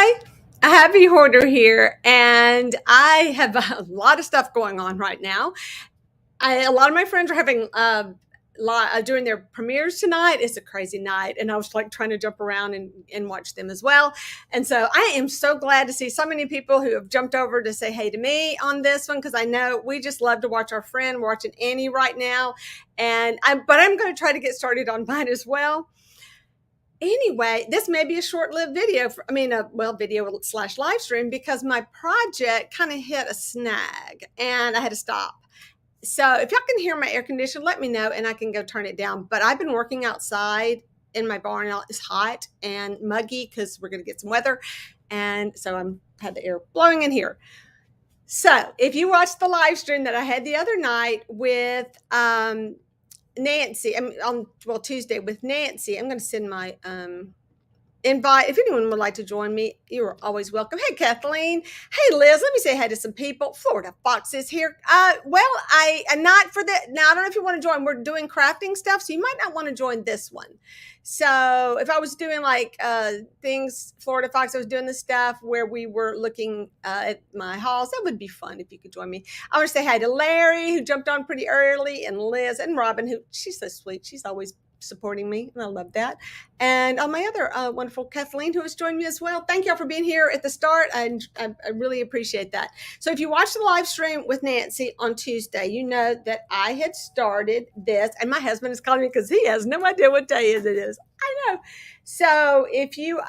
Hi, Happy Hoarder here, and I have a lot of stuff going on right now. A lot of my friends are having doing their premieres tonight. It's a crazy night, and I was like trying to jump around and watch them as well. And so I am so glad to see so many people who have jumped over to say hey to me on this one because I know we just love to watch our friend. We're watching Annie right now, but I'm going to try to get started on mine as well. Anyway, this may be a short-lived video. Video slash live stream because my project kind of hit a snag and I had to stop. So if y'all can hear my air conditioner, let me know and I can go turn it down. But I've been working outside in my barn. It's hot and muggy because we're going to get some weather, and so I'm had the air blowing in here. So if you watched the live stream that I had the other night with Nancy, Tuesday with Nancy, I'm going to send my invite. If anyone would like to join me, you are always welcome. Hey, Kathleen. Hey, Liz. Let me say hi to some people. Florida Fox is here. I'm not for that. Now, I don't know if you want to join. We're doing crafting stuff, so you might not want to join this one. So if I was doing like things, Florida Fox, I was doing the stuff where we were looking at my hauls. That would be fun if you could join me. I want to say hi to Larry, who jumped on pretty early, and Liz and Robin, who she's so sweet. She's always supporting me, and I love that. And on my other wonderful Kathleen, who has joined me as well. Thank y'all for being here at the start. I really appreciate that. So if you watch the live stream with Nancy on Tuesday, you know that I had started this, and my husband is calling me because he has no idea what day it is. I know. So if you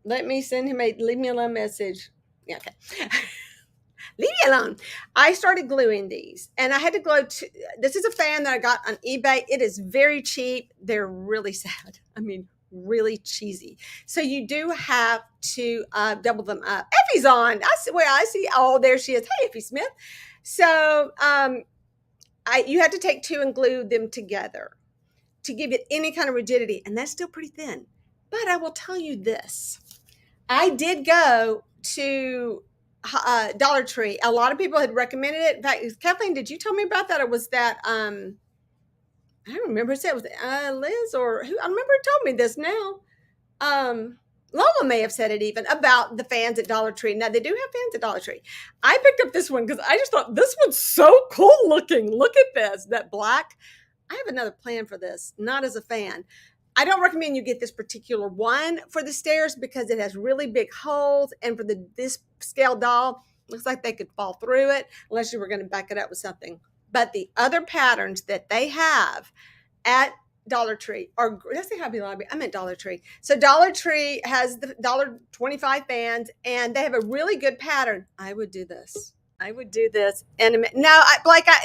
let me send him leave me alone message. Yeah, okay. Leave me alone. I started gluing these, and I had to glue. This is a fan that I got on eBay. It is very cheap. They're really sad. I mean, really cheesy. So you do have to double them up. Effie's on. I see. Oh, there she is. Hey, Effie Smith. So you have to take two and glue them together to give it any kind of rigidity, and that's still pretty thin. But I will tell you this: I did go to Dollar Tree. A lot of people had recommended it. In fact, Kathleen, did you tell me about that, or was that I don't remember who said it. Was Liz or who? I remember who told me this now. Lola may have said it even about the fans at Dollar Tree. Now they do have fans at Dollar Tree. I picked up this one because I just thought this one's so cool looking. Look at this, that black. I have another plan for this, not as a fan. I don't recommend you get this particular one for the stairs because it has really big holes, and for this scale doll, looks like they could fall through it unless you were going to back it up with something. But the other patterns that they have at Dollar Tree or let's say Hobby Lobby. I meant Dollar Tree. So Dollar Tree has the $1.25 fans, and they have a really good pattern. I would do this. I would do this in a minute. No,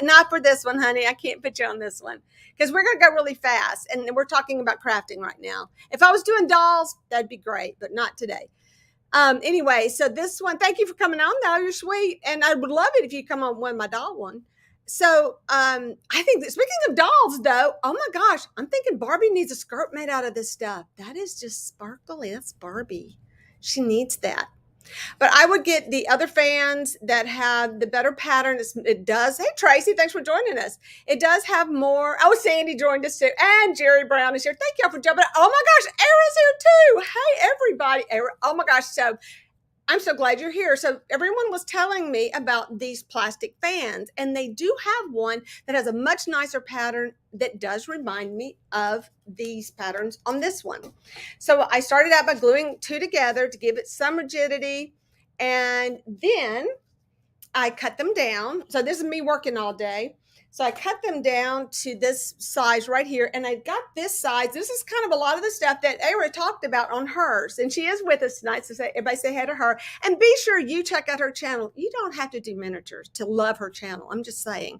not for this one, honey. I can't put you on this one because we're going to go really fast, and we're talking about crafting right now. If I was doing dolls, that'd be great, but not today. Anyway, so this one, thank you for coming on, though. You're sweet, and I would love it if you come on my doll one. So I think that speaking of dolls, though, oh my gosh, I'm thinking Barbie needs a skirt made out of this stuff. That is just sparkly. That's Barbie. She needs that. But I would get the other fans that have the better pattern. It does. Hey, Tracy, thanks for joining us. It does have more. Oh, Sandy joined us too. And Jerry Brown is here. Thank y'all for jumping. Oh my gosh, Era's here too. Hey, everybody. Era. Oh my gosh. So I'm so glad you're here. So everyone was telling me about these plastic fans, and they do have one that has a much nicer pattern that does remind me of these patterns on this one. So I started out by gluing two together to give it some rigidity, and then I cut them down. So this is me working all day. So I cut them down to this size right here, and I got this size. This is kind of a lot of the stuff that Era talked about on hers, and she is with us tonight. So everybody say hi to her, and be sure you check out her channel. You don't have to do miniatures to love her channel. I'm just saying,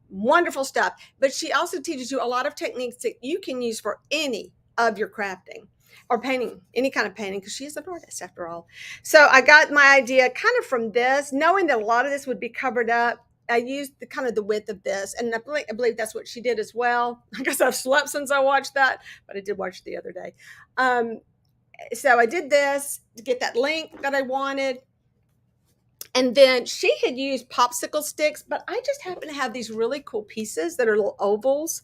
wonderful stuff. But she also teaches you a lot of techniques that you can use for any of your crafting or painting, any kind of painting, because she is an artist after all. So I got my idea kind of from this, knowing that a lot of this would be covered up. I used the width of this, and I believe that's what she did as well. I guess I've slept since I watched that, but I did watch it the other day. So I did this to get that length that I wanted. And then she had used popsicle sticks, but I just happen to have these really cool pieces that are little ovals.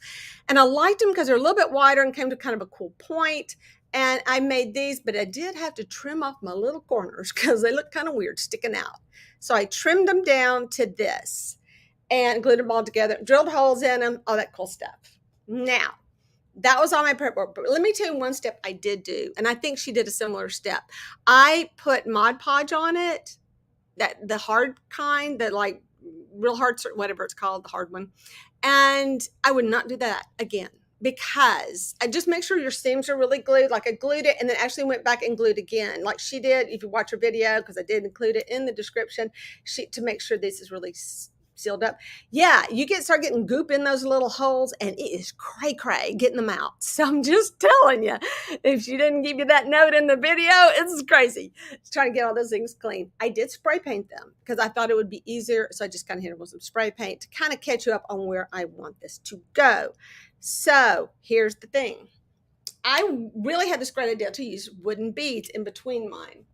And I liked them because they're a little bit wider and came to kind of a cool point. And I made these, but I did have to trim off my little corners because they look kind of weird sticking out. So I trimmed them down to this and glued them all together, drilled holes in them, all that cool stuff. Now, that was on my prep board. But let me tell you one step I did do. And I think she did a similar step. I put Mod Podge on it, that the hard kind, that like real hard, whatever it's called, the hard one. And I would not do that again because I just make sure your seams are really glued. Like I glued it and then actually went back and glued again, like she did. If you watch her video, because I did include it in the description, to make sure this is really sealed up. Yeah, you start getting goop in those little holes, and it is cray getting them out. So I'm just telling you, if she didn't give you that note in the video, it's crazy. It's trying to get all those things clean. I did spray paint them because I thought it would be easier. So I just kind of hit it with some spray paint to kind of catch you up on where I want this to go. So here's the thing. I really had this great idea to use wooden beads in between mine.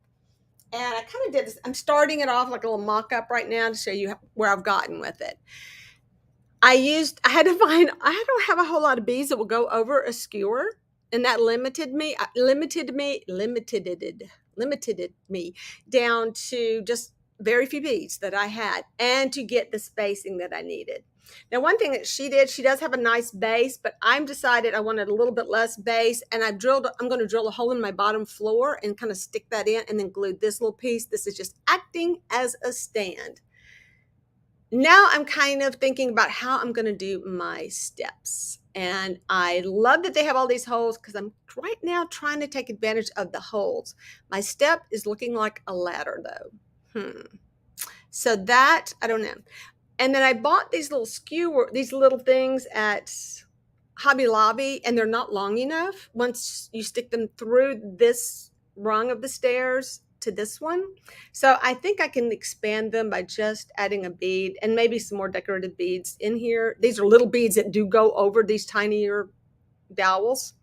And I kind of did this. I'm starting it off like a little mock-up right now to show you where I've gotten with it. I don't have a whole lot of beads that will go over a skewer. And that limited me down to just very few beads that I had and to get the spacing that I needed. Now, one thing that she did, she does have a nice base, but I'm decided I wanted a little bit less base, and I'm going to drill a hole in my bottom floor and kind of stick that in and then glue this little piece. This is just acting as a stand. Now I'm kind of thinking about how I'm going to do my steps. And I love that they have all these holes because I'm right now trying to take advantage of the holes. My step is looking like a ladder though. So that, I don't know. And then I bought these little things at Hobby Lobby, and they're not long enough once you stick them through this rung of the stairs to this one. So I think I can expand them by just adding a bead and maybe some more decorative beads in here. These are little beads that do go over these tinier dowels.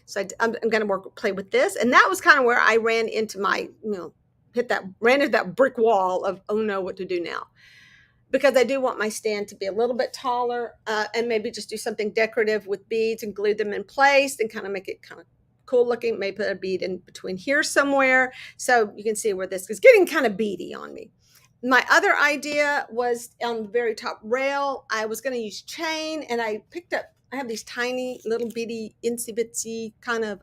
So I'm going to play with this. And that was kind of where I ran into ran into that brick wall of, oh no, what to do now? Because I do want my stand to be a little bit taller and maybe just do something decorative with beads and glue them in place and kind of make it kind of cool looking. Maybe put a bead in between here somewhere so you can see where this is getting kind of beady on me. My other idea was on the very top rail. I was going to use chain, and I have these tiny little bitty insy bitsy kind of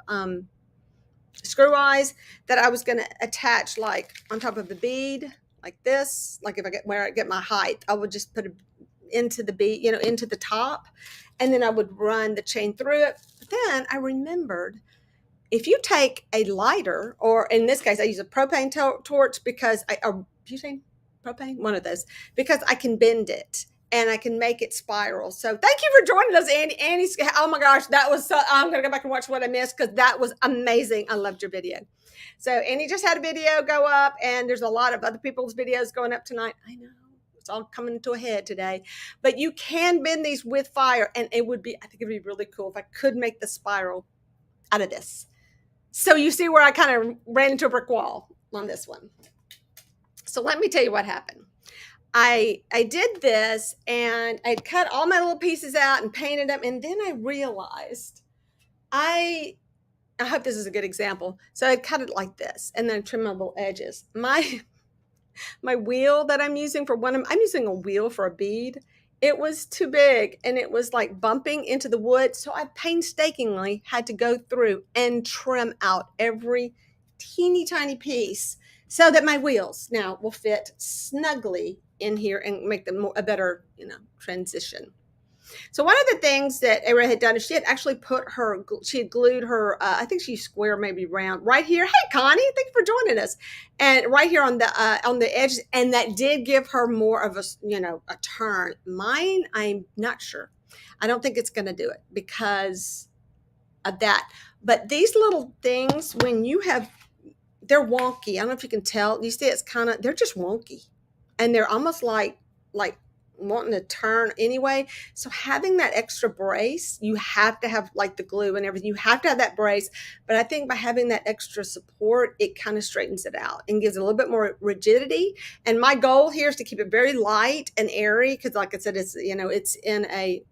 screw eyes that I was going to attach like on top of the bead. Like this, like if where I get my height, I would just put it into the bead, into the top, and then I would run the chain through it. But then I remembered, if you take a lighter, or in this case, I use a propane torch because butane, propane, one of those, because I can bend it and I can make it spiral. So thank you for joining us, Annie. Annie, oh my gosh, that was I'm gonna go back and watch what I missed because that was amazing. I loved your video. So Annie just had a video go up, and there's a lot of other people's videos going up tonight. I know it's all coming to a head today, but you can bend these with fire, and I think it'd be really cool if I could make the spiral out of this. So you see where I kind of ran into a brick wall on this one. So let me tell you what happened. I did this, and I cut all my little pieces out and painted them, and then I realized I hope this is a good example. So I cut it like this, and then trim my little edges. My wheel that I'm using I'm using a wheel for a bead. It was too big, and it was like bumping into the wood. So I painstakingly had to go through and trim out every teeny tiny piece so that my wheels now will fit snugly in here and make them a better, transition. So one of the things that Era had done is she had actually she had glued her, I think she's square, maybe round, right here. Hey, Connie, thank you for joining us. And right here on the edge, and that did give her more of a turn. Mine, I'm not sure. I don't think it's going to do it because of that. But these little things, they're wonky. I don't know if you can tell. You see, they're just wonky. And they're almost like wanting to turn anyway. So having that extra brace, you have to have like the glue and everything. You have to have that brace. But I think by having that extra support, it kind of straightens it out and gives it a little bit more rigidity. And my goal here is to keep it very light and airy because, like I said, it's it's in a.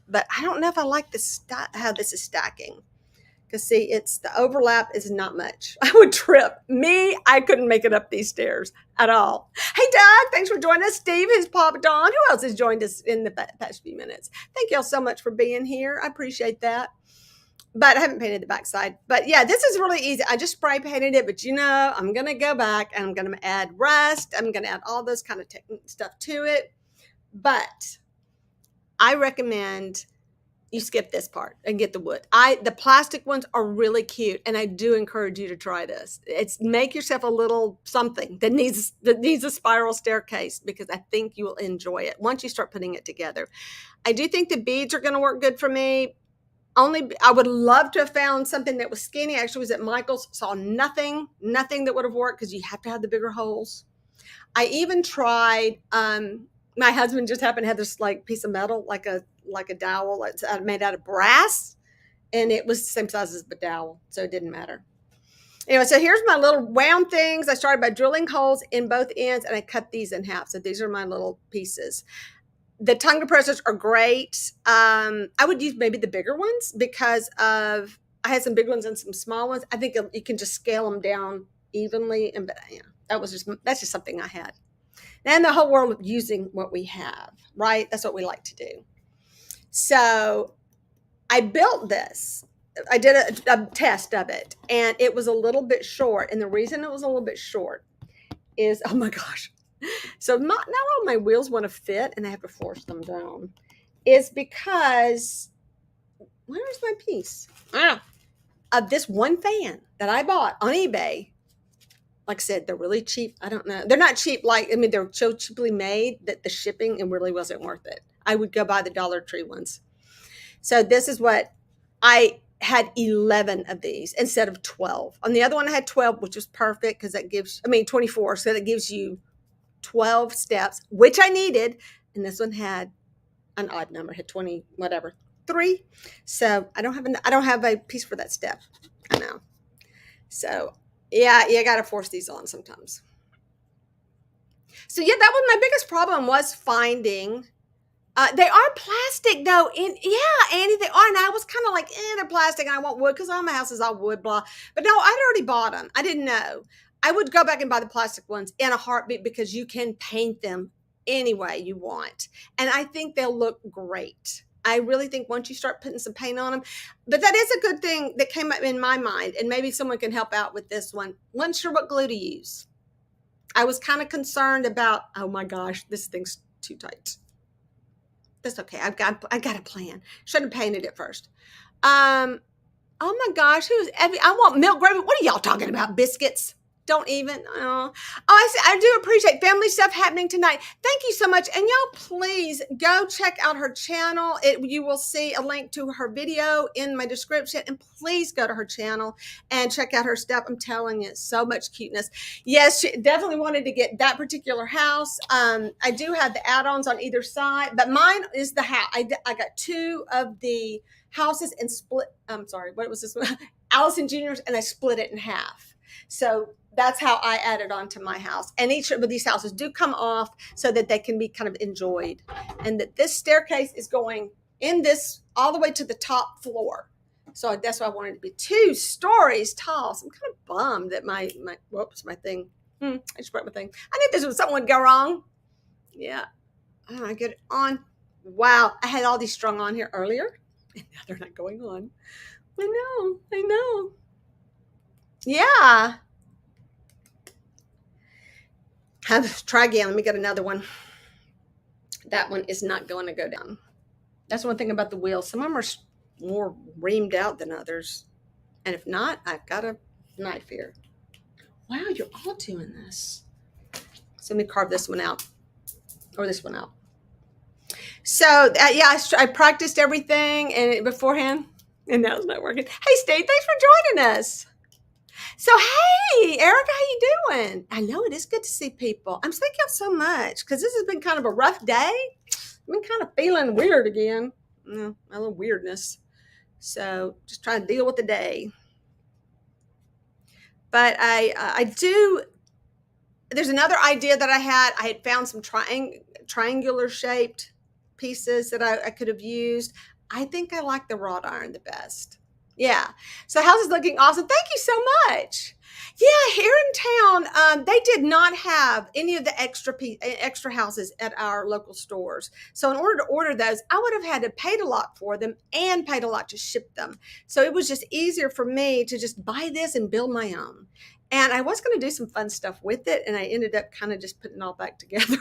But I don't know if I like this how this is stacking. Because see, it's the overlap is not much. I would trip. I couldn't make it up these stairs at all. Hey, Doug, thanks for joining us. Steve has popped on. Who else has joined us in the past few minutes? Thank y'all so much for being here. I appreciate that. But I haven't painted the backside. But yeah, this is really easy. I just spray painted it. But I'm going to go back and I'm going to add rust. I'm going to add all those kind of stuff to it. But I recommend you skip this part and get the wood. The plastic ones are really cute, and I do encourage you to try this. It's make yourself a little something that needs a spiral staircase because I think you will enjoy it once you start putting it together. I do think the beads are going to work good for me. I would love to have found something that was skinny. I actually was at Michael's, saw nothing that would have worked because you have to have the bigger holes. I even tried. My husband just happened to have this like piece of metal, like a dowel. It's made out of brass, and it was the same size as the dowel, so it didn't matter. Anyway, so here's my little round things. I started by drilling holes in both ends, and I cut these in half. So these are my little pieces. The tongue depressors are great. I would use maybe the bigger ones because I had some big ones and some small ones. I think you can just scale them down evenly, and that's just something I had. And the whole world of using what we have, right? That's what we like to do. So I built this. I did a test of it, and it was a little bit short. And the reason it was a little bit short is, oh my gosh. So not all my wheels want to fit, and I have to force them down. Is because, where is my piece? Of this one fan that I bought on eBay. Like I said, they're really cheap. I don't know. They're not cheap. They're so cheaply made that the shipping, it really wasn't worth it. I would go buy the Dollar Tree ones. So this is what I had 11 of these instead of 12. On the other one, I had 12, which was perfect because that gives, 24. So that gives you 12 steps, which I needed. And this one had an odd number, had 20, whatever, 3. So I don't have a piece for that step. I know. So yeah, you got to force these on sometimes. So yeah, that was my biggest problem was finding. They are plastic though. Andy, they are. And I was kind of like, they're plastic and I want wood because all my house is all wood, blah. But no, I'd already bought them. I didn't know. I would go back and buy the plastic ones in a heartbeat because you can paint them any way you want. And I think they'll look great. I really think once you start putting some paint on them, but that is a good thing that came up in my mind. And maybe someone can help out with this one. Wasn't sure what glue to use. I was kind of concerned about, oh my gosh, this thing's too tight. That's okay. I got a plan. Should have painted it first. Oh my gosh, I want milk gravy. What are y'all talking about? Biscuits? Don't even. I do appreciate family stuff happening tonight. Thank you so much. And y'all, please go check out her channel. You will see a link to her video in my description. And please go to her channel and check out her stuff. I'm telling you, so much cuteness. Yes, she definitely wanted to get that particular house. I do have the add-ons on either side, but mine is the house. I got 2 of the houses and split. I'm sorry, what was this one? Allison Jr.'s, and I split it in half. So that's how I added on to my house. And each of these houses do come off so that they can be kind of enjoyed. And that this staircase is going in this all the way to the top floor. So that's why I wanted it to be 2 stories tall. So I'm kind of bummed that my thing. I just broke my thing. I knew this was something would go wrong. Yeah. Oh, I get it on. Wow. I had all these strung on here earlier. And now they're not going on. I know. Yeah. Try again. Let me get another one. That one is not going to go down. That's one thing about the wheels. Some of them are more reamed out than others. And if not, I've got a knife here. Wow, you're all doing this. So let me carve this one out. Or this one out. So, I practiced everything beforehand. And now it's not working. Hey, Steve, thanks for joining us. So hey, Erica, how you doing? I know it is good to see people. I'm thank y'all so much because this has been kind of a rough day. I've been kind of feeling weird again. A little weirdness. So just trying to deal with the day. But I do. There's another idea that I had. I had found some triangular shaped pieces that I could have used. I think I like the wrought iron the best. Yeah. So the house is looking awesome. Thank you so much. Yeah, here in town, they did not have any of the extra houses at our local stores. So in order to order those, I would have had to paid a lot for them and paid a lot to ship them. So it was just easier for me to just buy this and build my own. And I was going to do some fun stuff with it, and I ended up kind of just putting it all back together.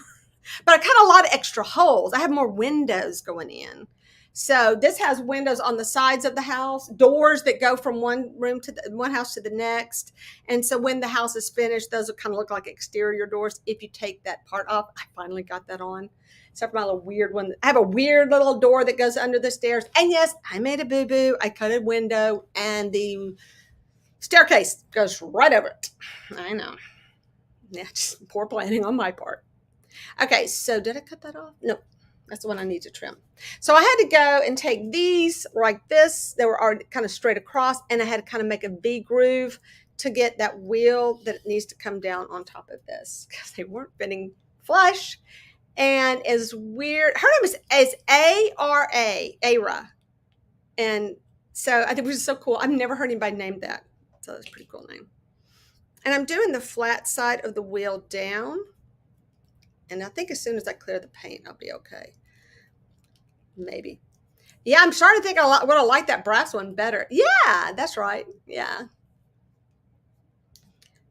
But I cut a lot of extra holes. I have more windows going in. So this has windows on the sides of the house, doors that go from one room to one house to the next. And so when the house is finished, those will kind of look like exterior doors. If you take that part off, I finally got that on. Except for my little weird one. I have a weird little door that goes under the stairs. And yes, I made a boo-boo. I cut a window and the staircase goes right over it. I know. Yeah, just poor planning on my part. Okay, so did I cut that off? No, that's the one I need to trim. So I had to go and take these like this. They were already kind of straight across, and I had to kind of make a V groove to get that wheel that needs to come down on top of this because they weren't fitting flush. And as weird, her name is A-R-A, Ara. And so I think it was so cool. I've never heard anybody name that. So that's a pretty cool name. And I'm doing the flat side of the wheel down. And I think as soon as I clear the paint, I'll be okay. Maybe. Yeah, I'm starting to think I would have liked that brass one better. Yeah, that's right. Yeah.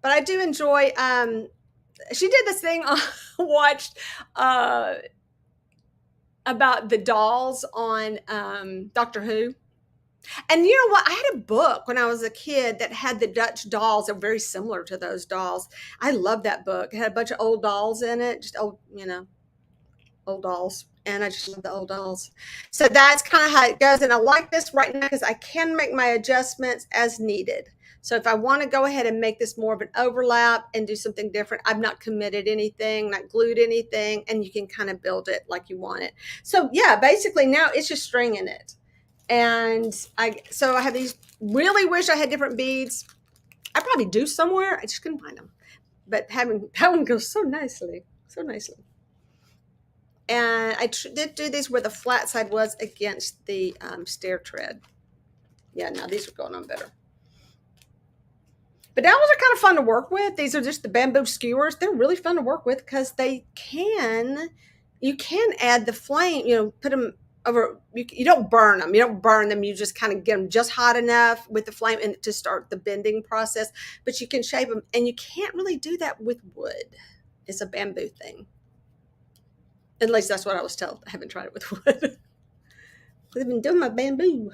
But I do enjoy, she did this thing I watched about the dolls on Doctor Who. And you know what? I had a book when I was a kid that had the Dutch dolls that were very similar to those dolls. I love that book. It had a bunch of old dolls in it, just old, old dolls. And I just love the old dolls. So that's kind of how it goes. And I like this right now because I can make my adjustments as needed. So if I want to go ahead and make this more of an overlap and do something different, I've not committed anything, not glued anything, and you can kind of build it like you want it. So yeah, basically now it's just stringing it. And I have these, really wish I had different beads. I probably do somewhere. I just couldn't find them. But that one goes so nicely, so nicely. And I did do these where the flat side was against the stair tread. Yeah, now these are going on better. But dowels are kind of fun to work with. These are just the bamboo skewers. They're really fun to work with because you can add the flame, put them over, you don't burn them. You don't burn them. You just kind of get them just hot enough with the flame and to start the bending process. But you can shape them, and you can't really do that with wood. It's a bamboo thing. At least that's what I was told. I haven't tried it with wood. I've been doing my bamboo.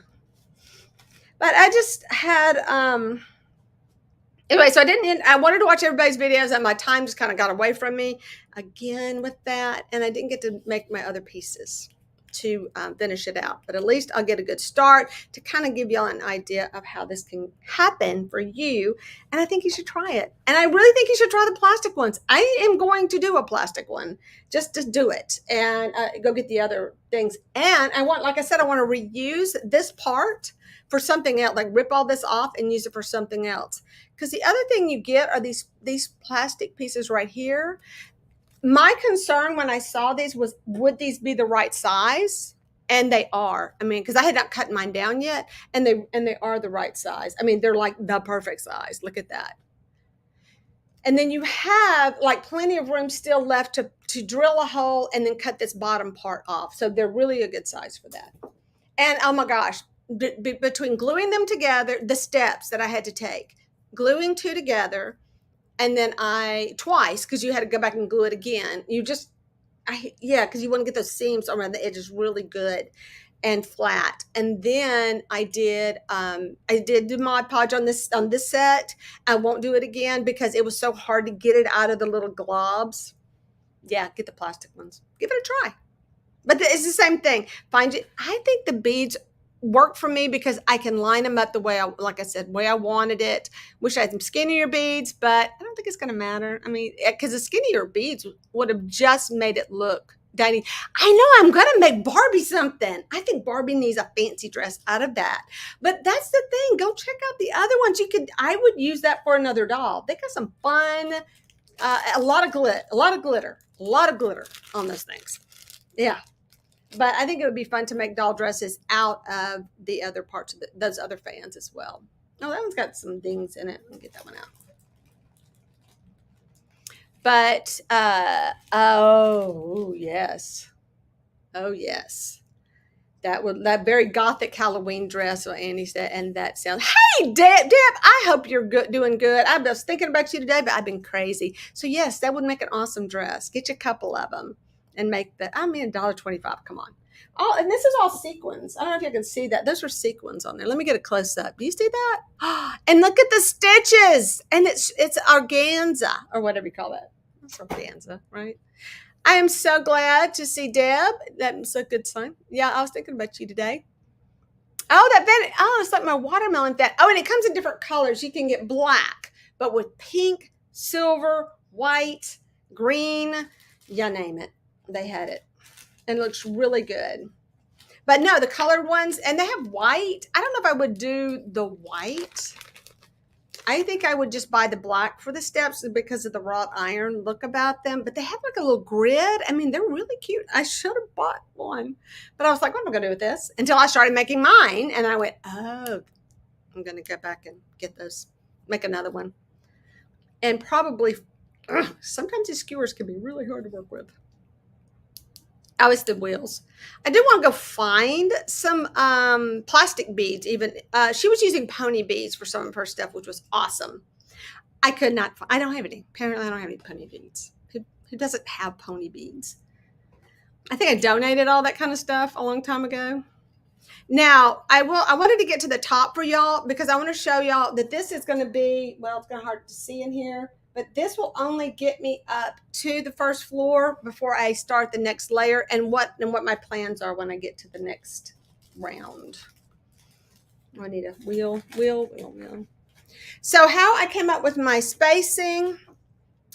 But I just had anyway, so I wanted to watch everybody's videos, and my time just kind of got away from me again with that, and I didn't get to make my other pieces to finish it out. But at least I'll get a good start to kind of give y'all an idea of how this can happen for you. And I think you should try it. And I really think you should try the plastic ones. I am going to do a plastic one just to do it and go get the other things. And like I said, I want to reuse this part for something else, like rip all this off and use it for something else. Because the other thing you get are these plastic pieces right here. My concern when I saw these was, would these be the right size? And they are. I mean, because I had not cut mine down yet, and they are the right size. I mean, they're like the perfect size. Look at that. And then you have like plenty of room still left to drill a hole and then cut this bottom part off. So they're really a good size for that. And oh my gosh, between gluing them together, the steps that I had to take, gluing two together, and then twice, because you had to go back and glue it again. Because you want to get those seams around the edges really good and flat. And then I did the Mod Podge on this set. I won't do it again because it was so hard to get it out of the little globs. Yeah, get the plastic ones. Give it a try. But it's the same thing. I think the beads work for me because I can line them up the way like I said, way I wanted it. Wish I had some skinnier beads, but I don't think it's going to matter. I mean, because the skinnier beads would have just made it look dainty. I know I'm going to make Barbie something. I think Barbie needs a fancy dress out of that. But that's the thing. Go check out the other ones. I would use that for another doll. They got some fun, a lot of glitter on those things. Yeah. But I think it would be fun to make doll dresses out of the other parts of those other fans as well. Oh, that one's got some dings in it. Let me get that one out. But, oh, yes. Oh, yes. That very gothic Halloween dress, what Annie said, and that sounds. Hey, Deb, I hope you're doing good. I was thinking about you today, but I've been crazy. So, yes, that would make an awesome dress. Get you a couple of them. And make that, I mean, $1.25. Come on. Oh, and this is all sequins. I don't know if you can see that. Those are sequins on there. Let me get a close up. Do you see that? And look at the stitches. And it's organza or whatever you call that. That's organza, right? I am so glad to see Deb. That's a good sign. Yeah, I was thinking about you today. Oh, that van. Oh, it's like my watermelon fan. Oh, and it comes in different colors. You can get black, but with pink, silver, white, green, you name it. They had it. And it looks really good. But no, the colored ones, and they have white. I don't know if I would do the white. I think I would just buy the black for the steps because of the wrought iron look about them. But they have like a little grid. I mean, they're really cute. I should have bought one. But I was like, what am I going to do with this? Until I started making mine. And I went, oh, I'm going to go back and get those, make another one. And probably, sometimes these skewers can be really hard to work with. Oh, it's the wheels. I did want to go find some plastic beads. Even she was using pony beads for some of her stuff, which was awesome. I could not. I don't have any. Apparently, I don't have any pony beads. Who doesn't have pony beads? I think I donated all that kind of stuff a long time ago. Now I wanted to get to the top for y'all because I want to show y'all that this is going to be. Well, it's going to be hard to see in here. But this will only get me up to the first floor before I start the next layer and what my plans are when I get to the next round. I need a wheel. So how I came up with my spacing,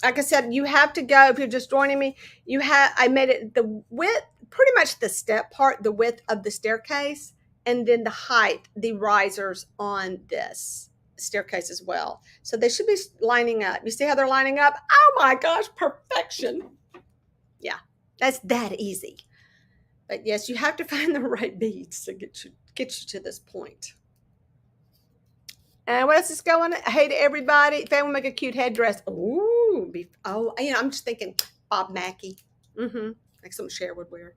like I said, you have to go, if you're just joining me, I made it the width, pretty much the step part, the width of the staircase, and then the height, the risers on this staircase as well. So they should be lining up. You see how they're lining up? Oh my gosh, perfection. Yeah, that's that easy. But yes, you have to find the right beads to get you to this point. And what else is going on? Hey to everybody. If I will make a cute headdress. Ooh, I'm just thinking Bob Mackie. Like something Cher would wear.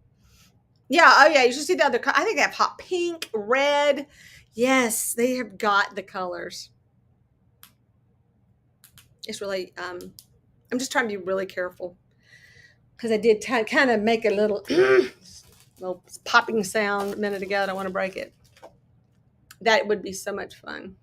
Yeah, oh yeah, you should see the other. I think they have hot pink, red. Yes, they have got the colors. It's really, I'm just trying to be really careful because I did kind of make a little, little popping sound a minute ago. I don't want to break it. That would be so much fun.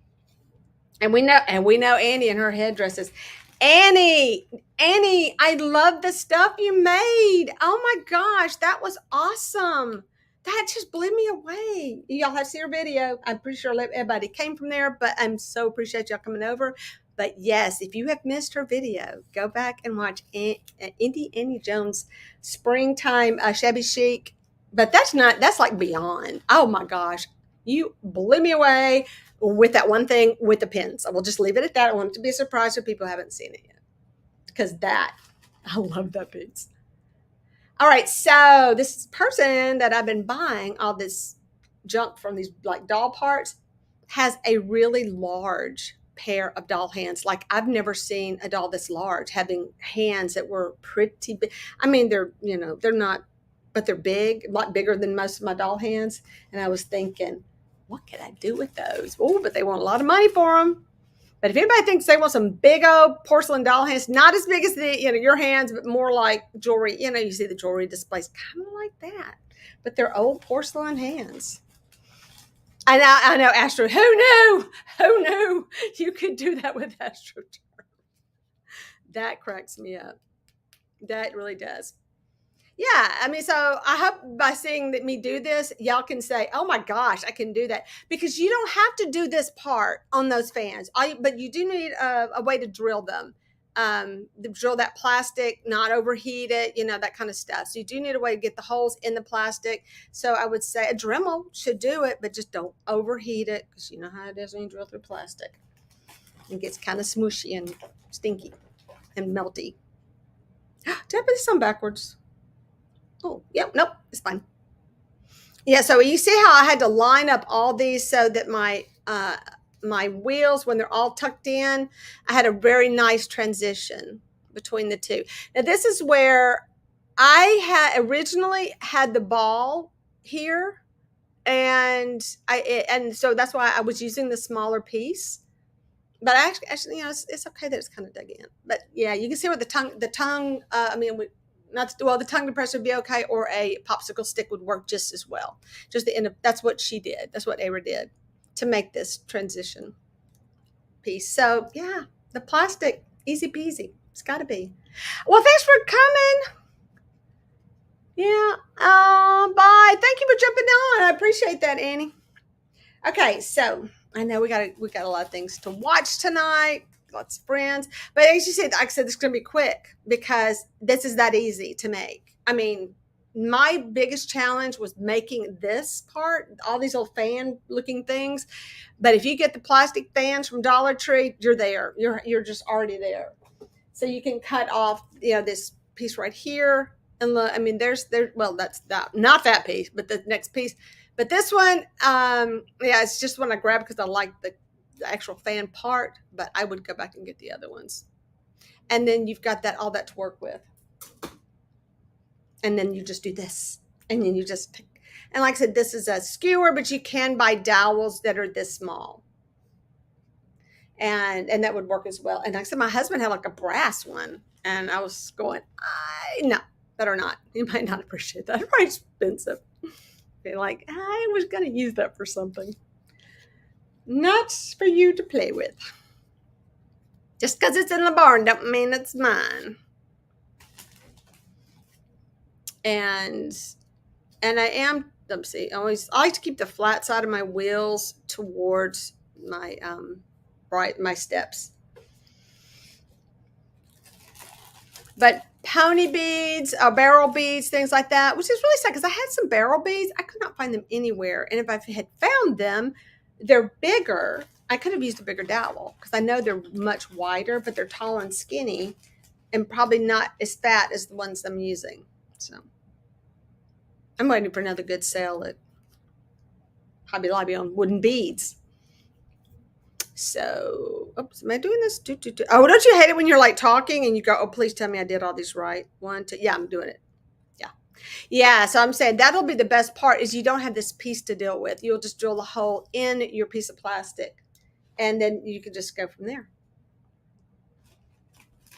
And we know Annie and her headdresses. Annie, I love the stuff you made. Oh my gosh, that was awesome. That just blew me away. Y'all have seen her video. I'm pretty sure everybody came from there, but I'm so appreciate y'all coming over. But yes, if you have missed her video, go back and watch Annie Jones springtime shabby chic. But that's like beyond. Oh my gosh, you blew me away with that one thing with the pins. I will just leave it at that. I want it to be a surprise for people who haven't seen it yet. Because I love that piece. All right, so this person that I've been buying all this junk from, these like doll parts, has a really large pair of doll hands. Like I've never seen a doll this large having hands that were pretty big. I mean, they're not, but they're big, a lot bigger than most of my doll hands. And I was thinking, what could I do with those? Oh, but they want a lot of money for them. But if anybody thinks they want some big old porcelain doll hands, not as big as your hands, but more like jewelry, you see the jewelry displays kind of like that, but they're old porcelain hands. I know, Astro. Who knew you could do that with AstroTurf? That cracks me up. That really does. Yeah, I mean, so I hope by seeing that me do this, y'all can say, "Oh my gosh, I can do that," because you don't have to do this part on those fans. But you do need a way to drill them, to drill that plastic, not overheat it, that kind of stuff. So you do need a way to get the holes in the plastic. So I would say a Dremel should do it, but just don't overheat it because you know how it is when you drill through plastic. It gets kind of smooshy and stinky and melty. Did I put this on backwards? Oh, yep, nope, it's fine. Yeah, so you see how I had to line up all these so that my wheels, when they're all tucked in, I had a very nice transition between the two. Now this is where I had originally had the ball here, and so that's why I was using the smaller piece. But actually, it's okay that it's kind of dug in. But yeah, you can see where the tongue. I mean, not well, the tongue depressor would be okay, or a popsicle stick would work just as well. Just the end of that's what she did. That's what Ava did to make this transition piece. So yeah, the plastic, easy peasy. It's got to be. Well, thanks for coming. Yeah. Bye. Thank you for jumping on. I appreciate that, Annie. Okay, so I know we got a lot of things to watch tonight, lots of friends. But as you said, like I said, this is gonna be quick because this is that easy to make. I mean, my biggest challenge was making this part, all these little fan looking things. But if you get the plastic fans from Dollar Tree, you're there. You're just already there. So you can cut off, this piece right here. And look, I mean, well, that's that, not that piece, but the next piece. But this one, yeah, it's just one I grabbed because I like the actual fan part, but I would go back and get the other ones. And then you've got all that to work with. And then you just do this. And then you just pick. And like I said, this is a skewer, but you can buy dowels that are this small. And that would work as well. And like I said, my husband had like a brass one, and I was going, no, better not. You might not appreciate that. It's probably expensive. Be like, I was going to use that for something, not for you to play with. Just because it's in the barn don't mean it's mine. And I am. Let's see. I like to keep the flat side of my wheels towards my my steps. But pony beads, barrel beads, things like that, which is really sad because I had some barrel beads. I could not find them anywhere. And if I had found them, they're bigger. I could have used a bigger dowel because I know they're much wider, but they're tall and skinny and probably not as fat as the ones I'm using. So I'm waiting for another good sale at Hobby Lobby on wooden beads. So, oops, am I doing this? Oh, don't you hate it when you're like talking and you go, oh, please tell me I did all these right? 1, 2. Yeah, I'm doing it. Yeah. Yeah. So I'm saying that'll be the best part is you don't have this piece to deal with. You'll just drill the hole in your piece of plastic and then you can just go from there.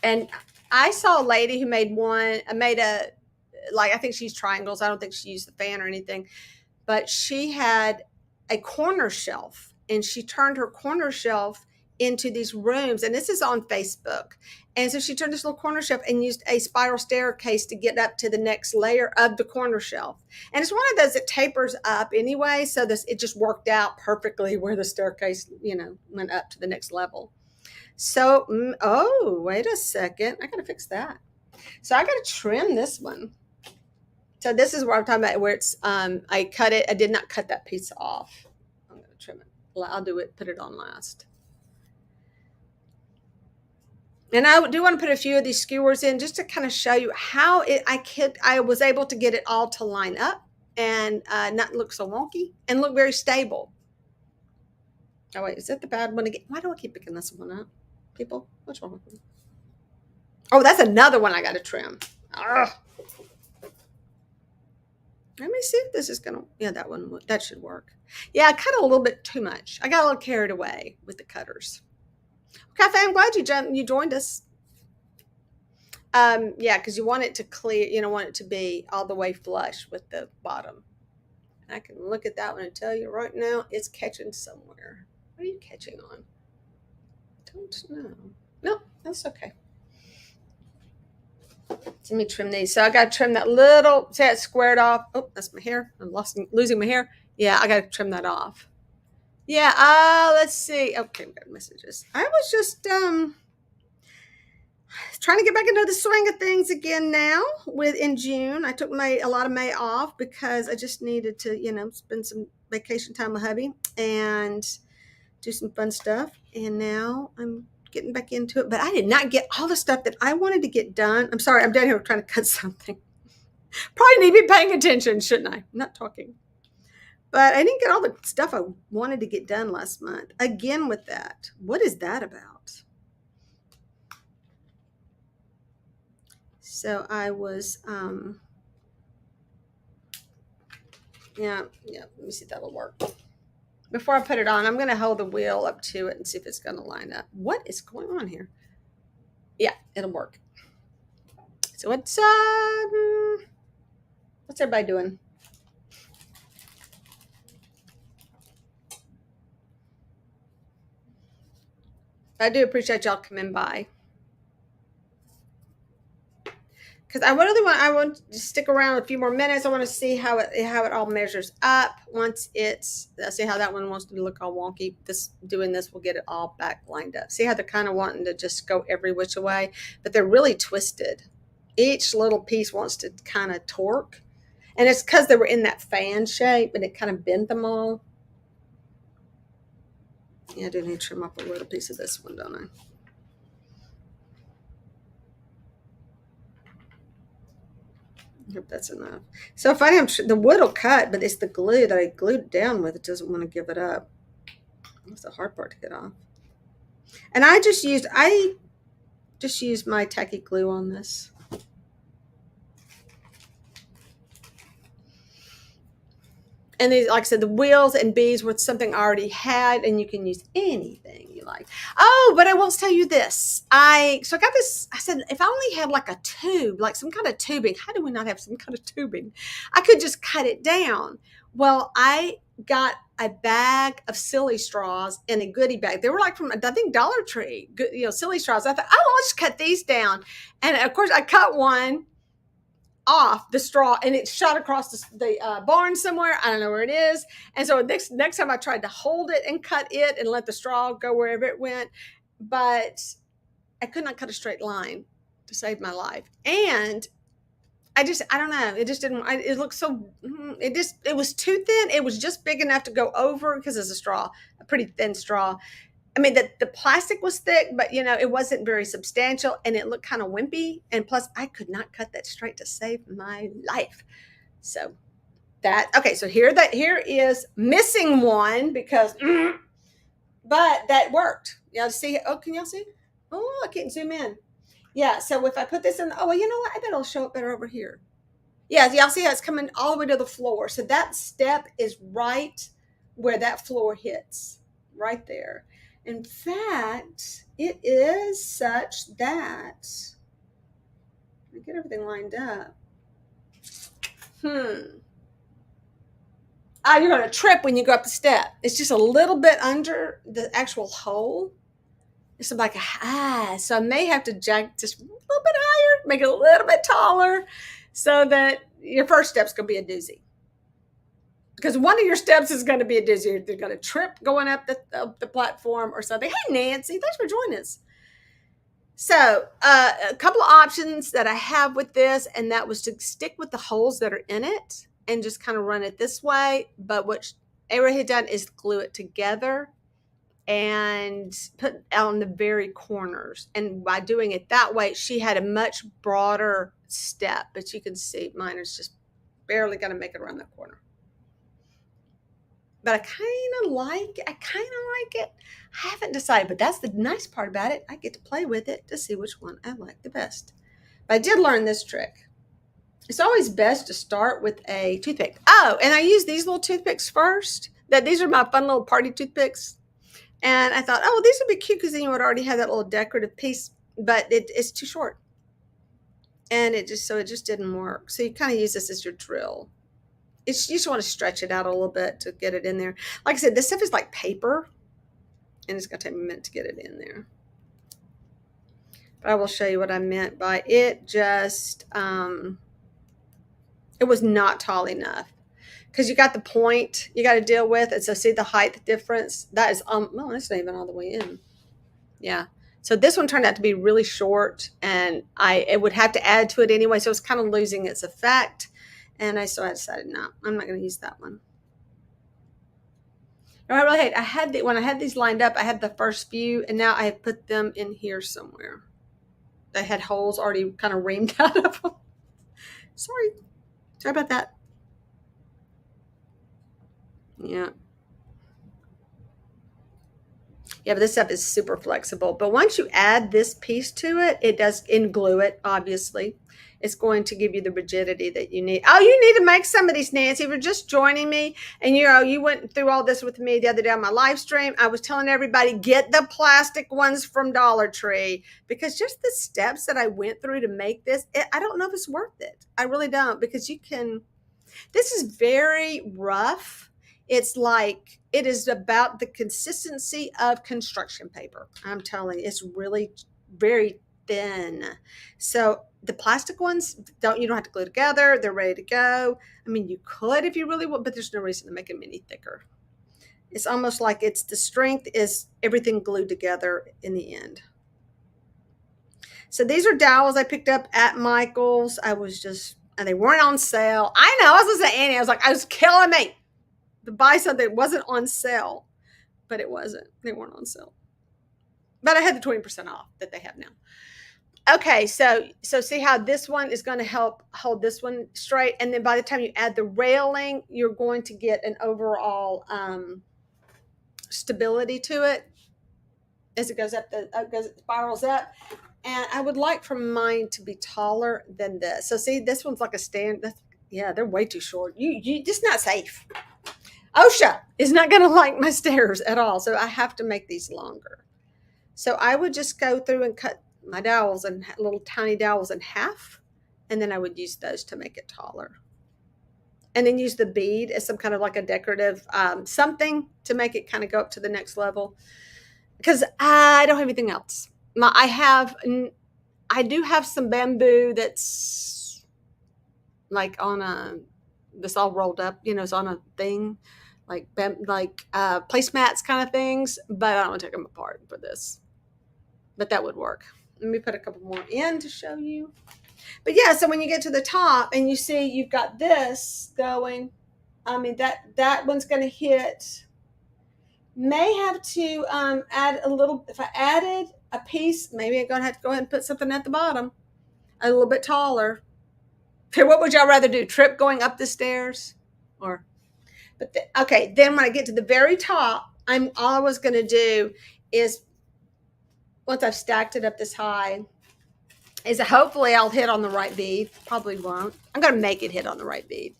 And I saw a lady who made I think she's triangles. I don't think she used the fan or anything, but she had a corner shelf and she turned her corner shelf into these rooms. And this is on Facebook. And so she turned this little corner shelf and used a spiral staircase to get up to the next layer of the corner shelf. And it's one of those that tapers up anyway. So it just worked out perfectly where the staircase, went up to the next level. So, oh, wait a second. I got to fix that. So I got to trim this one. So this is where I'm talking about where it's, I cut it. I did not cut that piece off. I'm going to trim it. I'll do it, put it on last. And I do want to put a few of these skewers in just to kind of show you how I was able to get it all to line up and not look so wonky and look very stable. Oh wait, is that the bad one again? Why do I keep picking this one up? People, what's wrong with me? Oh, that's another one I got to trim. Ugh. Let me see if this is gonna. Yeah, that should work. Yeah, I cut a little bit too much. I got a little carried away with the cutters. Okay, I'm glad you joined us. Yeah, because you want it to clear. You don't want it to be all the way flush with the bottom. I can look at that one and tell you right now it's catching somewhere. What are you catching on? Don't know. No, that's okay. Let me trim these. So I got to trim that little, see how it's squared off? Oh, that's my hair. I'm losing my hair. Yeah, I got to trim that off. Yeah, let's see. Okay, we got messages. I was just trying to get back into the swing of things again now. In June, I took a lot of May off because I just needed to, spend some vacation time with hubby and do some fun stuff. And now I'm getting back into it, but I did not get all the stuff that I wanted to get done. I'm sorry, I'm down here trying to cut something. Probably need to be paying attention, shouldn't I? I'm not talking. But I didn't get all the stuff I wanted to get done last month. Again with that. What is that about? So I was, yeah, let me see if that'll work. Before I put it on, I'm going to hold the wheel up to it and see if it's going to line up. What is going on here? Yeah, it'll work. So what's everybody doing? I do appreciate y'all coming by. Because I want to stick around a few more minutes. I want to see how it all measures up. Once see how that one wants to look all wonky. Doing this will get it all back lined up. See how they're kind of wanting to just go every which way, but they're really twisted. Each little piece wants to kind of torque, and it's because they were in that fan shape, and it kind of bent them all. Yeah, I do need to trim up a little piece of this one, don't I? I hope that's enough. So funny, the wood will cut, but it's the glue that I glued it down with. It doesn't want to give it up. That's the hard part to get off. And I just used my tacky glue on this. And these, like I said, the wheels and beads were something I already had, and you can use anything you like. Oh, but I will tell you this. I got this. I said, if I only had like a tube, like some kind of tubing. How do we not have some kind of tubing? I could just cut it down. Well, I got a bag of silly straws in a goodie bag. They were like from, I think, Dollar Tree. Silly straws. I thought, oh, I'll just cut these down. And of course, I cut one off the straw and it shot across the barn somewhere. I don't know where it is. And so next time I tried to hold it and cut it and let the straw go wherever it went, but I could not cut a straight line to save my life. And I don't know. It just didn't, it looked so, it was too thin. It was just big enough to go over because it's a pretty thin straw. I mean, the plastic was thick, but it wasn't very substantial, and it looked kind of wimpy. And plus, I could not cut that straight to save my life. So so here is missing one because, but that worked. Y'all see? Oh, can y'all see? Oh, I can't zoom in. Yeah. So if I put this in, oh, well, you know what? I bet it'll show up better over here. Yeah. Y'all see how it's coming all the way to the floor. So that step is right where that floor hits, right there. In fact, it is such that I get everything lined up. You're going to trip when you go up the step. It's just a little bit under the actual hole. It's like so I may have to jack just a little bit higher, make it a little bit taller, so that your first step's going to be a doozy. Because one of your steps is going to be a doozy. They're going to trip going up the platform or something. Hey, Nancy, thanks for joining us. So a couple of options that I have with this, and that was to stick with the holes that are in it and just kind of run it this way. But what Era had done is glue it together and put on the very corners. And by doing it that way, she had a much broader step. But you can see mine is just barely going to make it around that corner. But I kind of like it. I haven't decided, but that's the nice part about it. I get to play with it to see which one I like the best. But I did learn this trick. It's always best to start with a toothpick. Oh, and I use these little toothpicks first. These are my fun little party toothpicks. And I thought, oh, these would be cute because then you would already have that little decorative piece, but it's too short. And it just didn't work. So you kind of use this as your drill. You just want to stretch it out a little bit to get it in there. Like I said, this stuff is like paper, and it's going to take a minute to get it in there. But I will show you what I meant by it. Just, it was not tall enough. Because you got the point you got to deal with. And so see the height difference? That is, well, that's not even all the way in. Yeah. So this one turned out to be really short, and it would have to add to it anyway. So it's kind of losing its effect. And I decided, no, I'm not going to use that one. No, I really hate. When I had these lined up, I had the first few, and now I have put them in here somewhere. They had holes already kind of reamed out of them. Sorry about that. Yeah. Yeah, but this stuff is super flexible. But once you add this piece to it, it does, and glue it, obviously. It's going to give you the rigidity that you need. Oh, you need to make some of these, Nancy. If you're just joining me and you went through all this with me the other day on my live stream, I was telling everybody, get the plastic ones from Dollar Tree, because just the steps that I went through to make this, I don't know if it's worth it. I really don't, because this is very rough. It's like, it is about the consistency of construction paper. I'm telling you, it's really very thin. So the plastic ones, you don't have to glue together. They're ready to go. I mean, you could if you really want, but there's no reason to make them any thicker. It's almost like the strength is everything glued together in the end. So these are dowels I picked up at Michael's. And they weren't on sale. I know, I was listening to Annie. I was like, I was killing me to buy something that wasn't on sale, but it wasn't. They weren't on sale. But I had the 20% off that they have now. Okay, so see how this one is going to help hold this one straight, and then by the time you add the railing, you're going to get an overall stability to it as it goes up. It spirals up. And I would like for mine to be taller than this. So see, this one's like a stand. Yeah, they're way too short. You just not safe. OSHA is not going to like my stairs at all. So I have to make these longer. So I would just go through and cut my dowels and little tiny dowels in half. And then I would use those to make it taller. And then use the bead as some kind of like a decorative something to make it kind of go up to the next level. Because I don't have anything else. I do have some bamboo that's like this all rolled up, it's on a thing, like placemats kind of things, but I don't want to take them apart for this. But that would work. Let me put a couple more in to show you. But yeah, so when you get to the top and you see you've got this going, I mean, that one's going to hit. May have to add a little. If I added a piece, maybe I'm going to have to go ahead and put something at the bottom a little bit taller. Okay, what would y'all rather do? Trip going up the stairs? Okay, then when I get to the very top, all I was going to do is, once I've stacked it up this high, is hopefully I'll hit on the right bead. Probably won't. I'm going to make it hit on the right bead.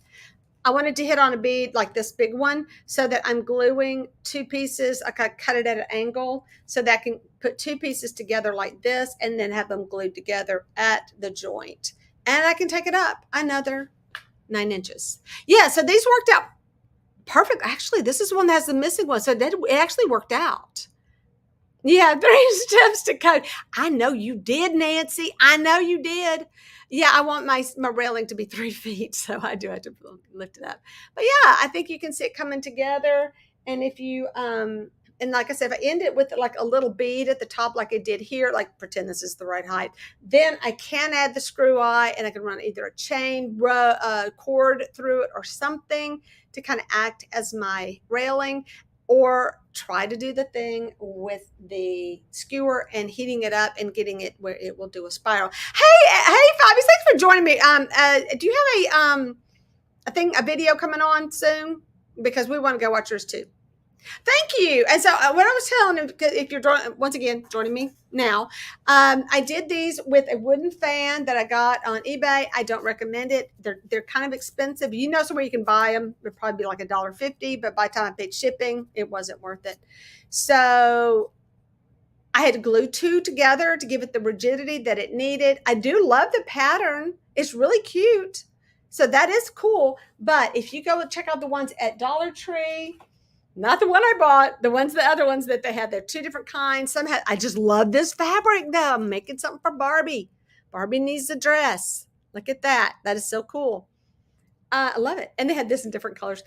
I wanted to hit on a bead like this big one so that I'm gluing two pieces. I cut it at an angle so that I can put two pieces together like this and then have them glued together at the joint. And I can take it up another 9 inches. Yeah, so these worked out perfect. Actually, this is one that has the missing one. So it actually worked out. Yeah, 3 steps to code. I know you did, Nancy. I know you did. Yeah, I want my railing to be 3 feet, so I do have to lift it up. But yeah, I think you can see it coming together. And if you, and like I said, if I end it with like a little bead at the top, like I did here, like pretend this is the right height, then I can add the screw eye, and I can run either a chain cord through it or something to kind of act as my railing, or try to do the thing with the skewer and heating it up and getting it where it will do a spiral. Hey, Fabius, thanks for joining me. Do you have a video coming on soon? Because we want to go watch yours too. Thank you. And so what I was telling him, if you're once again joining me now, I did these with a wooden fan that I got on eBay. I don't recommend it. They're kind of expensive. You know somewhere you can buy them. They'll probably be like $1.50, but by the time I paid shipping, it wasn't worth it. So I had to glue two together to give it the rigidity that it needed. I do love the pattern. It's really cute. So that is cool. But if you go and check out the ones at Dollar Tree, Not the one I bought, the other ones that they had. They're two different kinds. Some had, I just love this fabric though. I'm making something for Barbie. Barbie needs a dress. Look at that. That is so cool. I love it. And they had this in different colors.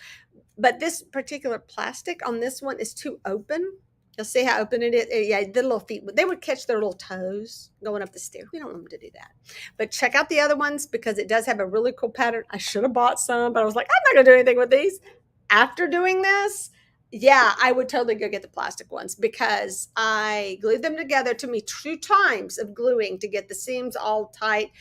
But this particular plastic on this one is too open. You'll see how open it is. Yeah, the little feet, they would catch their little toes going up the stairs. We don't want them to do that. But check out the other ones because it does have a really cool pattern. I should have bought some, but I was like, I'm not going to do anything with these. After doing this, yeah, I would totally go get the plastic ones because I glued them together. To me, 2 times of gluing to get the seams all tight.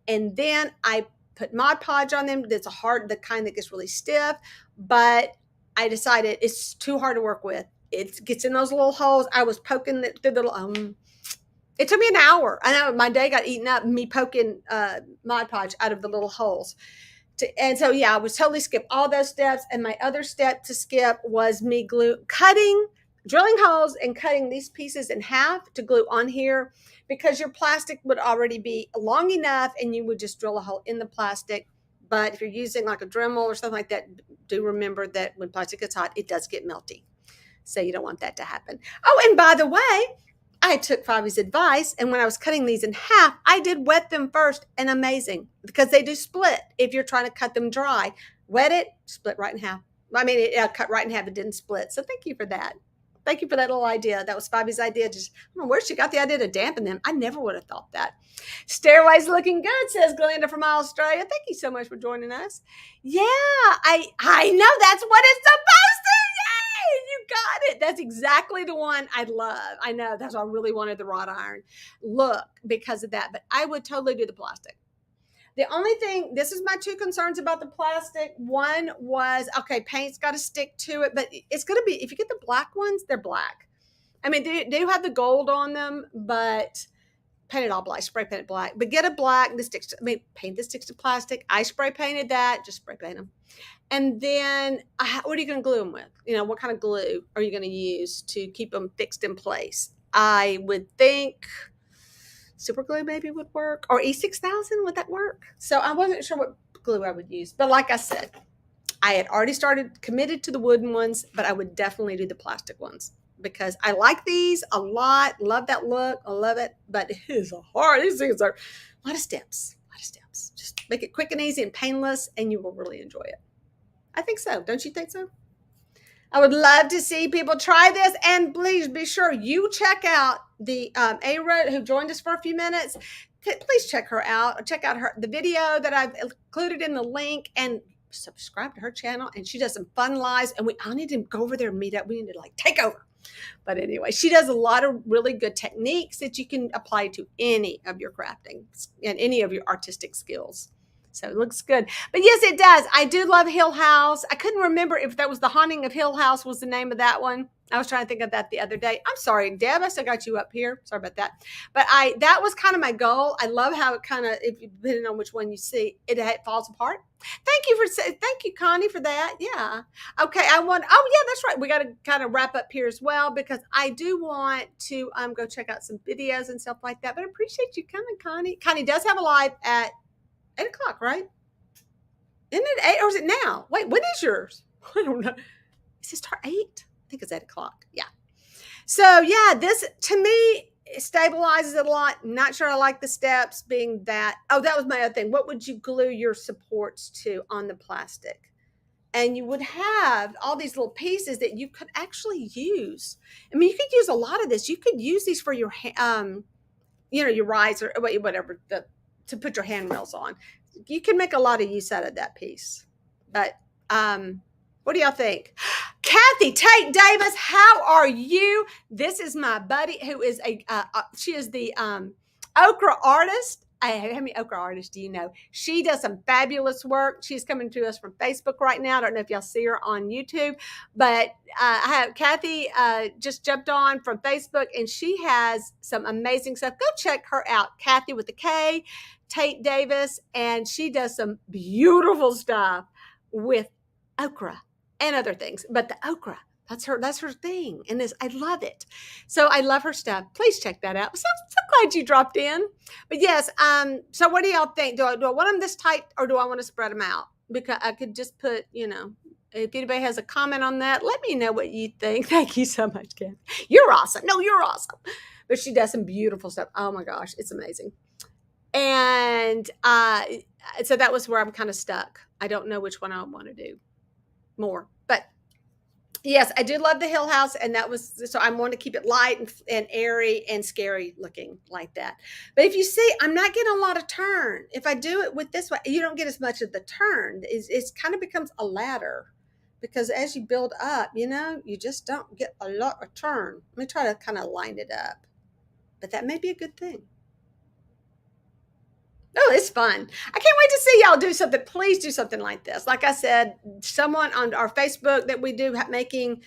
And then I put Mod Podge on them. That's the kind that gets really stiff, but I decided it's too hard to work with. It gets in those little holes. I was poking it through the it took me an hour. I know my day got eaten up, me poking Mod Podge out of the little holes. And so, yeah, I was totally skip all those steps. And my other step to skip was me drilling holes and cutting these pieces in half to glue on here because your plastic would already be long enough and you would just drill a hole in the plastic. But if you're using like a Dremel or something like that, do remember that when plastic gets hot, it does get melty. So you don't want that to happen. Oh, and by the way, I took Fabi's advice, and when I was cutting these in half, I did wet them first, and amazing, because they do split if you're trying to cut them dry. Wet it, split right in half. I mean, it cut right in half, it didn't split. So thank you for that. Thank you for that little idea. That was Fabi's idea. Just, I don't know where she got the idea to dampen them. I never would have thought that. Stairway's looking good, says Glenda from Australia. Thank you so much for joining us. Yeah, I know that's what it's supposed to. Yay, you got it. That's exactly the one I love. I know that's why I really wanted the wrought iron look because of that. But I would totally do the plastic. The only thing, this is my 2 concerns about the plastic. One was, okay, paint's got to stick to it, but it's going to be, if you get the black ones, they're black. I mean, they do have the gold on them, but paint it all black, spray paint it black. But get a black that sticks to, paint that sticks to plastic. I spray painted that, just spray paint them. And then what are you going to glue them with? You know, what kind of glue are you going to use to keep them fixed in place? I would think super glue maybe would work, or E6000, would that work? So I wasn't sure what glue I would use. But like I said, I had already committed to the wooden ones, but I would definitely do the plastic ones because I like these a lot. Love that look. I love it. But it is hard. These things are a lot of steps. Just make it quick and easy and painless, and you will really enjoy it. I think so. Don't you think so? I would love to see people try this. And please be sure you check out the A-Road who joined us for a few minutes. Please check her out. Check out the video that I've included in the link and subscribe to her channel. And she does some fun lives. And I need to go over there and meet up. We need to take over. But anyway, she does a lot of really good techniques that you can apply to any of your crafting and any of your artistic skills. So it looks good. But yes, it does. I do love Hill House. I couldn't remember if that was The Haunting of Hill House was the name of that one. I was trying to think of that the other day. I'm sorry, Deb. I still got you up here. Sorry about that. But that was kind of my goal. I love how it kind of, depending on which one you see, it falls apart. Thank you, Connie, for that. Yeah. Okay. Oh yeah, that's right. We got to kind of wrap up here as well because I do want to go check out some videos and stuff like that. But I appreciate you coming, Connie. Connie does have a live at 8 o'clock, right? Isn't it 8 or is it now? Wait, when is yours? I don't know. Is it start 8? I think it's 8 o'clock. Yeah. So yeah, this to me stabilizes it a lot. Not sure I like the steps being that. Oh, that was my other thing. What would you glue your supports to on the plastic? And you would have all these little pieces that you could actually use. I mean, you could use a lot of this. You could use these for your, your riser, whatever, to put your handrails on. You can make a lot of use out of that piece. But what do y'all think? Kathy Tate Davis, how are you? This is my buddy who is she is the okra artist. How many okra artists do you know? She does some fabulous work. She's coming to us from Facebook right now. I don't know if y'all see her on YouTube, but I have Kathy just jumped on from Facebook, and she has some amazing stuff. Go check her out, Kathy with a K, Tate Davis, and she does some beautiful stuff with okra and other things. But the okra, that's her thing. And I love it. So I love her stuff. Please check that out. So glad you dropped in. But yes, so what do y'all think? Do I want them this tight or do I want to spread them out? Because I could just put, if anybody has a comment on that, let me know what you think. Thank you so much, Kim. You're awesome. No, you're awesome. But she does some beautiful stuff. Oh my gosh, it's amazing. And so that was where I'm kind of stuck. I don't know which one I want to do more. But yes, I did love the Hill House, and that was so I want to keep it light and airy and scary looking like that. But if you see, I'm not getting a lot of turn. If I do it with this way, you don't get as much of the turn. It's kind of becomes a ladder because as you build up, you just don't get a lot of turn. Let me try to kind of line it up, but that may be a good thing. Oh, it's fun. I can't wait to see y'all do something. Please do something like this. Like I said, someone on our Facebook that we do making,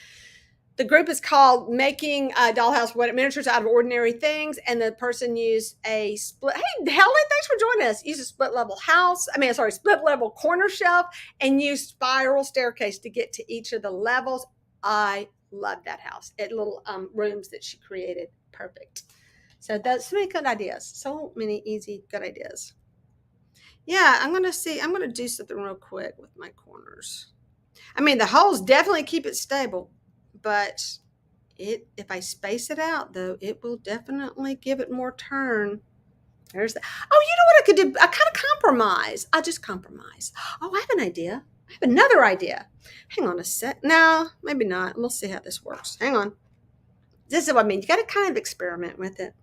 the group is called Making Dollhouse Miniatures Out of Ordinary Things. And the person used a split. Hey, Helen, thanks for joining us. Use a split level split level corner shelf and use spiral staircase to get to each of the levels. I love that house. It little rooms that she created. Perfect. So that's so many good ideas. So many easy, good ideas. Yeah, I'm going to do something real quick with my corners. I mean, the holes definitely keep it stable, but if I space it out, though, it will definitely give it more turn. There's that. Oh, you know what I could do? I kind of compromise. I'll just compromise. Oh, I have an idea. I have another idea. Hang on a sec. No, maybe not. We'll see how this works. Hang on. This is what I mean. You got to kind of experiment with it.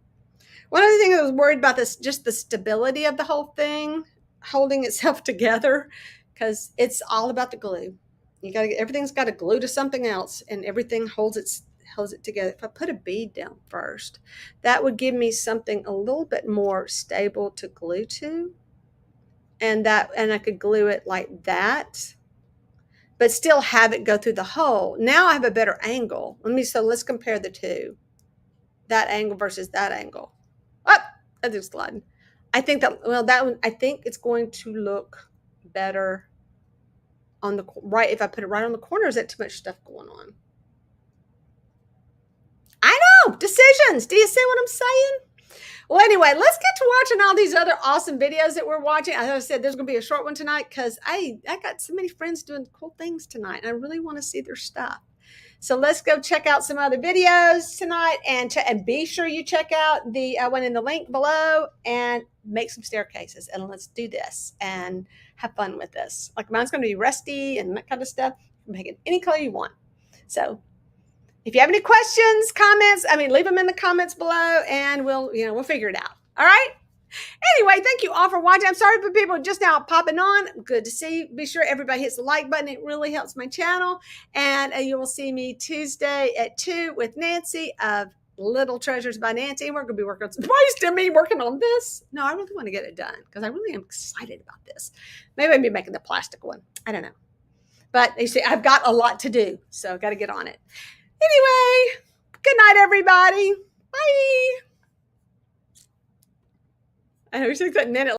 One other thing I was worried about just the stability of the whole thing, holding itself together, because it's all about the glue. Everything's got to glue to something else, and everything holds it together. If I put a bead down first, that would give me something a little bit more stable to glue to, and I could glue it like that, but still have it go through the hole. Now I have a better angle. Let's compare the two, that angle versus that angle. Oh, that is sliding. I think I think it's going to look better on the right. If I put it right on the corner, is that too much stuff going on? I know, decisions. Do you see what I'm saying? Well, anyway, let's get to watching all these other awesome videos that we're watching. As I said, there's going to be a short one tonight because I got so many friends doing cool things tonight, and I really want to see their stuff. So let's go check out some other videos tonight, and be sure you check out the one in the link below and make some staircases, and let's do this and have fun with this. Like mine's going to be rusty and that kind of stuff. Make it any color you want. So if you have any questions, comments, leave them in the comments below, and we'll figure it out. All right. Anyway, thank you all for watching. I'm sorry for people just now popping on. Good to see you. Be sure everybody hits the like button. It really helps my channel. And you will see me Tuesday at 2 with Nancy of Little Treasures by Nancy. And we're going to be working on surprise to me working on this. No, I really want to get it done because I really am excited about this. Maybe I'll be making the plastic one. I don't know. But you see, I've got a lot to do, so I've got to get on it. Anyway, good night, everybody. Bye. I know, she's like that minute.